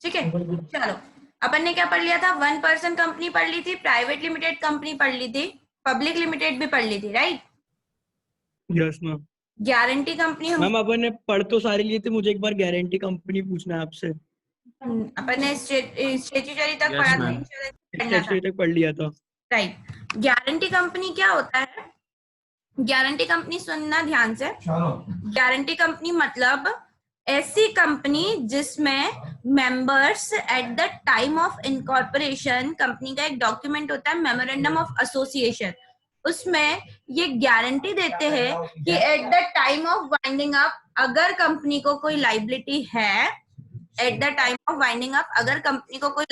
ठीक है, चलो अपन ने क्या पढ़ लिया था? 1% कंपनी पढ़ ली थी, प्राइवेट लिमिटेड कंपनी पढ़ ली थी, पब्लिक लिमिटेड भी पढ़ ली थी, right? Yes ma'am. Guarantee company ma'am अपन ने पढ़ तो सारी लिए थे, मुझे एक बार गारंटी कंपनी पूछना है आपसे। अपन ने स्टेचुटरी तक पढ़ा था, इंश्योरेंस पढ़ना था, स्टेचुटरी तक पढ़ लिया था, राइट। गारंटी कंपनी क्या होता है? गारंटी कंपनी, सुनना ध्यान से, गारंटी कंपनी मतलब ऐसी कंपनी जिसमें members at the time of incorporation, company का एक डॉक्यूमेंट होता है मेमोरेंडम ऑफ एसोसिएशन, उसमें ये गारंटी देते हैं कि at the time of winding up अगर कंपनी को कोई लाइबिलिटी है, at the time of winding up अगर कंपनी को कोई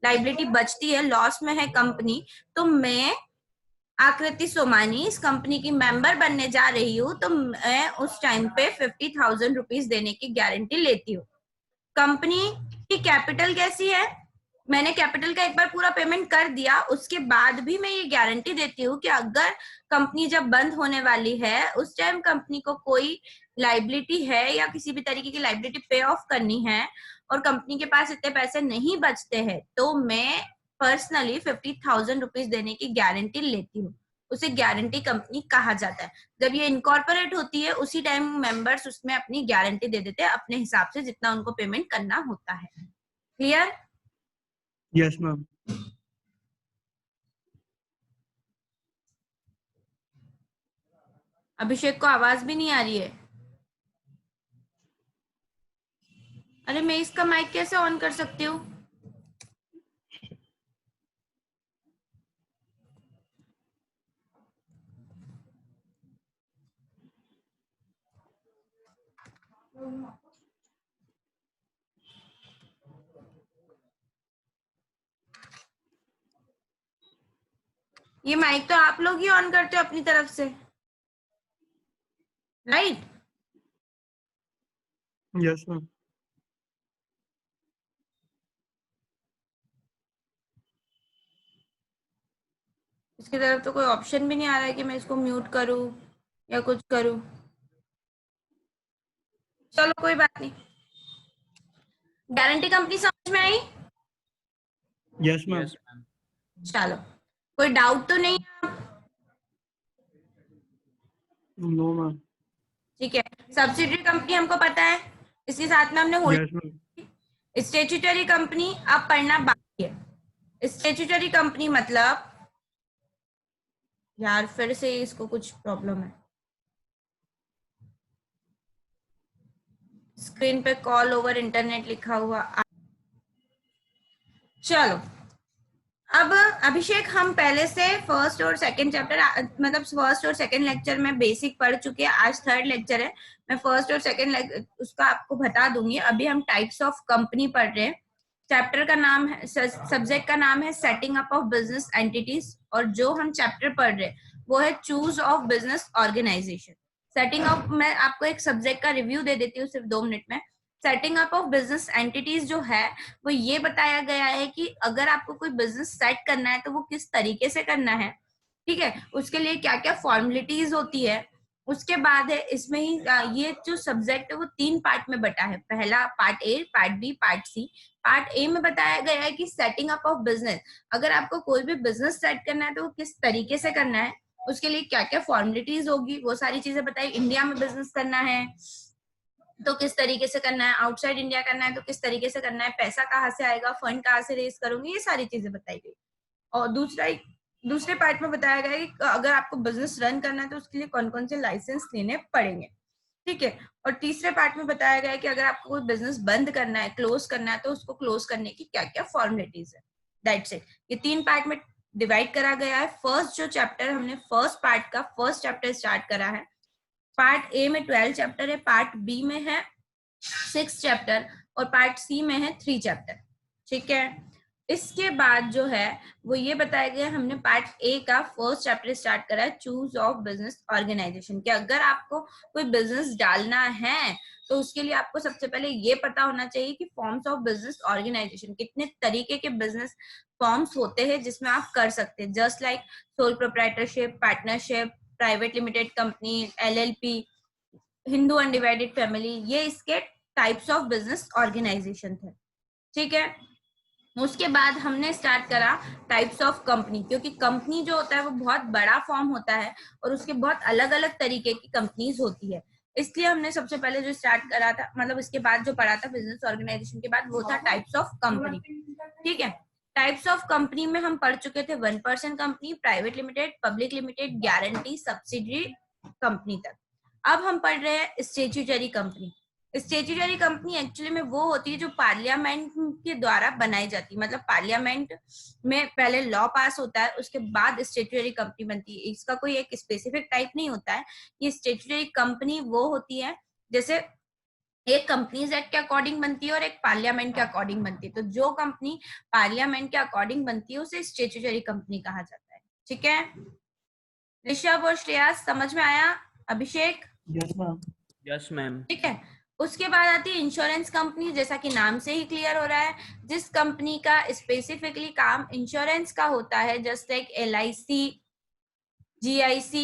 लाइबिलिटी बचती है, लॉस में है कंपनी, तो मैं आकृति सोमानी इस कंपनी की मेंबर बनने जा रही हूँ, तो मैं उस टाइम पे 50,000 रुपीज देने की गारंटी लेती हूँ। कंपनी की कैपिटल कैसी है? मैंने कैपिटल का एक बार पूरा पेमेंट कर दिया, उसके बाद भी मैं ये गारंटी देती हूँ कि अगर कंपनी जब बंद होने वाली है, उस टाइम कंपनी को कोई लाइबिलिटी है या किसी भी तरीके की लाइबिलिटी पे ऑफ करनी है और कंपनी के पास इतने पैसे नहीं बचते हैं, तो मैं पर्सनली 50,000 रुपीज देने की गारंटी लेती हूँ। उसे गारंटी कंपनी कहा जाता है। जब ये इनकॉर्पोरेट होती है, उसी टाइम मेंबर्स उसमें अपनी गारंटी दे देते हैं अपने हिसाब से, जितना उनको पेमेंट करना होता है। क्लियर? Yes ma'am. अभिषेक को आवाज भी नहीं आ रही है। अरे मैं इसका माइक कैसे ऑन कर सकती हूँ? ये माइक तो आप लोग ही ऑन करते हो अपनी तरफ से, राइट? Yes ma'am. इसकी तरफ तो कोई ऑप्शन भी नहीं आ रहा है कि मैं इसको म्यूट करूं या कुछ करूं। चलो कोई बात नहीं। गारंटी कंपनी समझ में आई? Yes ma'am. चलो, कोई डाउट तो नहीं है? No ma'am. ठीक है, सब्सिडरी कंपनी हमको पता है, इसके साथ में हमने yes holding. Ma'am. Statutory company अब पढ़ना बाकी है। स्टेट्यूटरी कंपनी मतलब, यार फिर से इसको कुछ प्रॉब्लम है, स्क्रीन पे कॉल ओवर इंटरनेट लिखा हुआ। चलो, अब अभिषेक हम पहले से फर्स्ट और सेकंड चैप्टर, मतलब फर्स्ट और सेकंड लेक्चर में बेसिक पढ़ चुके हैं, आज थर्ड लेक्चर है। मैं फर्स्ट और सेकंड उसका आपको बता दूंगी। अभी हम टाइप्स ऑफ कंपनी पढ़ रहे हैं। चैप्टर का नाम है, सब्जेक्ट का नाम है setting up of business entities, और जो हम चैप्टर पढ़ रहे हैं वो है choose of business organisation. Setting up, मैं आपको एक सब्जेक्ट का रिव्यू दे देती हूँ सिर्फ 2 मिनट में। Setting up of business entities जो है वो ये बताया गया है कि अगर आपको कोई बिजनेस सेट करना है तो वो किस तरीके से करना है, ठीक है, उसके लिए क्या क्या फॉर्मेलिटीज होती है। उसके बाद है इसमें ही ये जो सब्जेक्ट है वो 3 पार्ट में बटा है। पहला part A, part B, part C. Part A में बताया गया है कि सेटिंग अप ऑफ बिजनेस, अगर आपको कोई भी बिजनेस सेट करना है तो वो किस तरीके से करना है, उसके लिए क्या क्या फॉर्मेलिटीज होगी, वो सारी चीजें बताई। इंडिया में बिजनेस करना है तो किस तरीके से करना है, आउटसाइड इंडिया करना है तो किस तरीके से करना है, पैसा कहाँ से आएगा, फंड कहाँ से रेज करूंगी, ये सारी चीजें बताई गई। और दूसरे पार्ट में बताया गया है कि अगर आपको बिजनेस रन करना है तो उसके लिए कौन कौन से लाइसेंस लेने पड़ेंगे, ठीक है। और तीसरे पार्ट में बताया गया है कि अगर आपको कोई बिजनेस बंद करना है, क्लोज करना है, तो उसको क्लोज करने की क्या क्या फॉर्मेलिटीज है। That's it. ये 3 पार्ट में डिवाइड करा गया है। फर्स्ट जो चैप्टर हमने फर्स्ट पार्ट का फर्स्ट चैप्टर स्टार्ट करा है। पार्ट ए में 12 चैप्टर है, पार्ट बी में है 6 चैप्टर और पार्ट सी में है 3 चैप्टर, ठीक है। इसके बाद जो है वो ये बताया गया, हमने पार्ट ए का फर्स्ट चैप्टर स्टार्ट करा है, चूज ऑफ बिजनेस ऑर्गेनाइजेशन, कि अगर आपको कोई बिजनेस डालना है तो उसके लिए आपको सबसे पहले ये पता होना चाहिए कि फॉर्म्स ऑफ बिजनेस ऑर्गेनाइजेशन, कितने तरीके के बिजनेस फॉर्म्स होते हैं जिसमें आप कर सकते हैं। Just like sole proprietorship, partnership, private limited company, LLP, Hindu undivided family, ये इसके टाइप्स ऑफ बिजनेस ऑर्गेनाइजेशन थे। ठीक है, उसके बाद हमने स्टार्ट करा टाइप्स ऑफ कंपनी, क्योंकि कंपनी जो होता है वो बहुत बड़ा फॉर्म होता है और उसके बहुत अलग अलग तरीके की कंपनीज होती है। इसलिए हमने सबसे पहले जो स्टार्ट करा था, मतलब इसके बाद जो पढ़ा था बिजनेस ऑर्गेनाइजेशन के बाद, वो था टाइप्स ऑफ कंपनी। ठीक है, टाइप्स ऑफ कंपनी में हम पढ़ चुके थे 1% company, private limited, public limited, guarantee, subsidiary company तक। अब हम पढ़ रहे हैं statutory company. Statutory company actually में वो होती है जो पार्लियामेंट के द्वारा बनाई जाती है, मतलब पार्लियामेंट में पहले लॉ पास होता है, उसके बाद स्टेच्यूटरी कंपनी बनती है। इसका कोई एक स्पेसिफिक टाइप नहीं होता है। ये स्टेच्यूटरी कंपनी वो होती है जैसे एक कंपनीज एक्ट के अकॉर्डिंग बनती है और एक पार्लियामेंट के अकॉर्डिंग बनती है। तो जो कंपनी पार्लियामेंट के अकॉर्डिंग बनती है उसे स्टेच्यूटरी कंपनी कहा जाता है। ठीक है, ऋषभ और श्रेयास समझ में आया? Abhishek? Yes ma'am. Yes ma'am. ठीक है, उसके बाद आती है इंश्योरेंस कंपनी, जैसा कि नाम से ही क्लियर हो रहा है, जिस कंपनी का स्पेसिफिकली काम इंश्योरेंस का होता है, जस्ट लाइक LIC, GIC,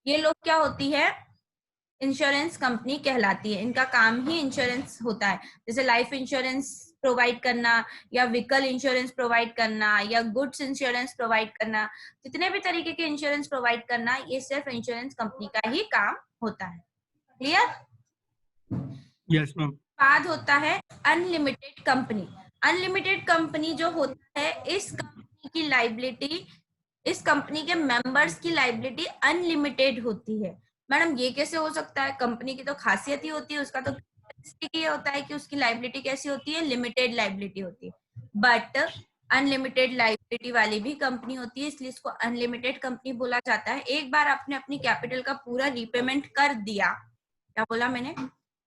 ये लोग क्या होती है, इंश्योरेंस कंपनी कहलाती है। इनका काम ही इंश्योरेंस होता है, जैसे लाइफ इंश्योरेंस प्रोवाइड करना या व्हीकल इंश्योरेंस प्रोवाइड करना या गुड्स इंश्योरेंस प्रोवाइड करना, जितने भी तरीके के इंश्योरेंस प्रोवाइड करना, ये सिर्फ इंश्योरेंस कंपनी का ही काम होता है। क्लियर? Yes ma'am. बाद होता है अनलिमिटेड कंपनी। अनलिमिटेड कंपनी जो होता है, इस कंपनी की लाइबिलिटी, इस कंपनी के मेंबर्स की लाइबिलिटी अनलिमिटेड होती है। मैडम ये कैसे हो सकता है? कंपनी की तो खासियत ही होती है, उसका तो ये होता है कि उसकी लाइबिलिटी कैसी होती है, लिमिटेड लाइबिलिटी होती है। बट अनलिमिटेड लाइबिलिटी वाली भी कंपनी होती है, इसलिए इसको अनलिमिटेड कंपनी बोला जाता है। एक बार आपने अपनी कैपिटल का पूरा रीपेमेंट कर दिया, क्या बोला मैंने,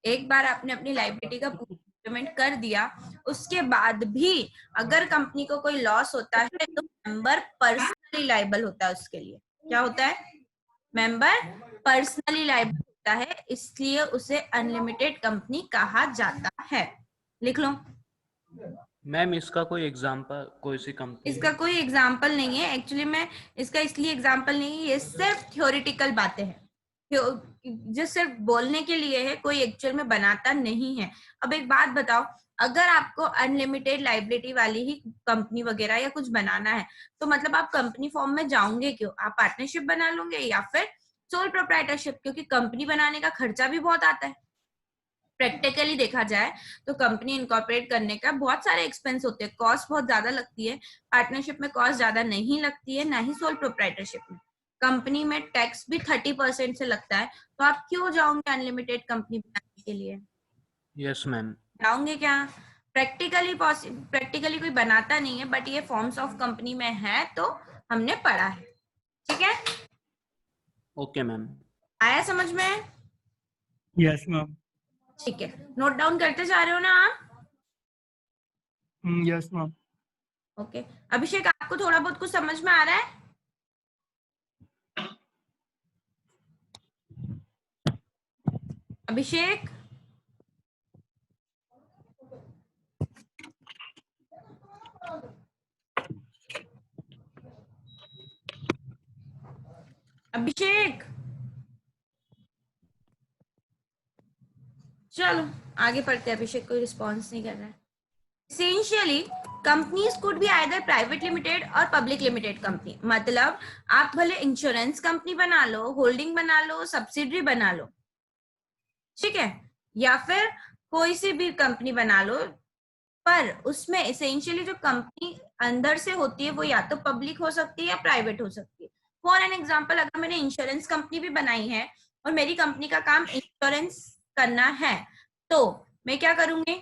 एक बार आपने अपनी लाइबिलिटी का पूरा पेमेंट कर दिया, उसके बाद भी अगर कंपनी को कोई लॉस होता है तो मेंबर पर्सनली लायबल होता है उसके लिए। क्या होता है? मेंबर पर्सनली लायबल होता है, इसलिए उसे अनलिमिटेड कंपनी कहा जाता है। लिख लो। मैम इसका कोई एग्जांपल, कोई सी कंपनी? इसका कोई एग्जाम्पल नहीं है एक्चुअली में, इसका इसलिए एग्जाम्पल नहीं है, ये सिर्फ थ्योरेटिकल बातें हैं, जो सिर्फ बोलने के लिए है, कोई एक्चुअल में बनाता नहीं है। अब एक बात बताओ, अगर आपको अनलिमिटेड लाइबिलिटी वाली ही कंपनी वगैरह या कुछ बनाना है, तो मतलब आप कंपनी फॉर्म में जाओगे क्यों? आप पार्टनरशिप बना लोगे या फिर सोल प्रोप्राइटरशिप, क्योंकि कंपनी बनाने का खर्चा भी बहुत आता है। प्रैक्टिकली देखा जाए तो कंपनी इनकॉर्पोरेट करने का बहुत सारे एक्सपेंस होते हैं, कॉस्ट बहुत ज्यादा लगती है। पार्टनरशिप में कॉस्ट ज्यादा नहीं लगती है, ना ही सोल प्रोप्राइटरशिप में। कंपनी में टैक्स भी 30% से लगता है, तो आप क्यों जाओगे अनलिमिटेड कंपनी बनाने के लिए? Yes ma'am. जाओगे क्या? प्रैक्टिकली कोई बनाता नहीं है, बट ये फॉर्म्स ऑफ कंपनी में है तो हमने पढ़ा है। ठीक है, ओके मैम। आया समझ में? Yes ma'am. ठीक है, नोट डाउन करते जा रहे हो ना आप? Yes ma'am. ओके, अभिषेक आपको थोड़ा बहुत कुछ समझ में आ रहा है? अभिषेक? अभिषेक? चलो आगे पढ़ते हैं। अभिषेक कोई रिस्पॉन्स नहीं कर रहा है। Essentially, companies could be either private limited और public limited company। मतलब आप भले इंश्योरेंस कंपनी बना लो, होल्डिंग बना लो, सब्सिडरी बना लो, ठीक है, या फिर कोई सी भी कंपनी बना लो, पर उसमें एसेंशियली जो कंपनी अंदर से होती है वो या तो पब्लिक हो सकती है या प्राइवेट हो सकती है। फॉर एन एग्जाम्पल, अगर मैंने इंश्योरेंस कंपनी भी बनाई है और मेरी कंपनी का काम इंश्योरेंस करना है, तो मैं क्या करूंगी?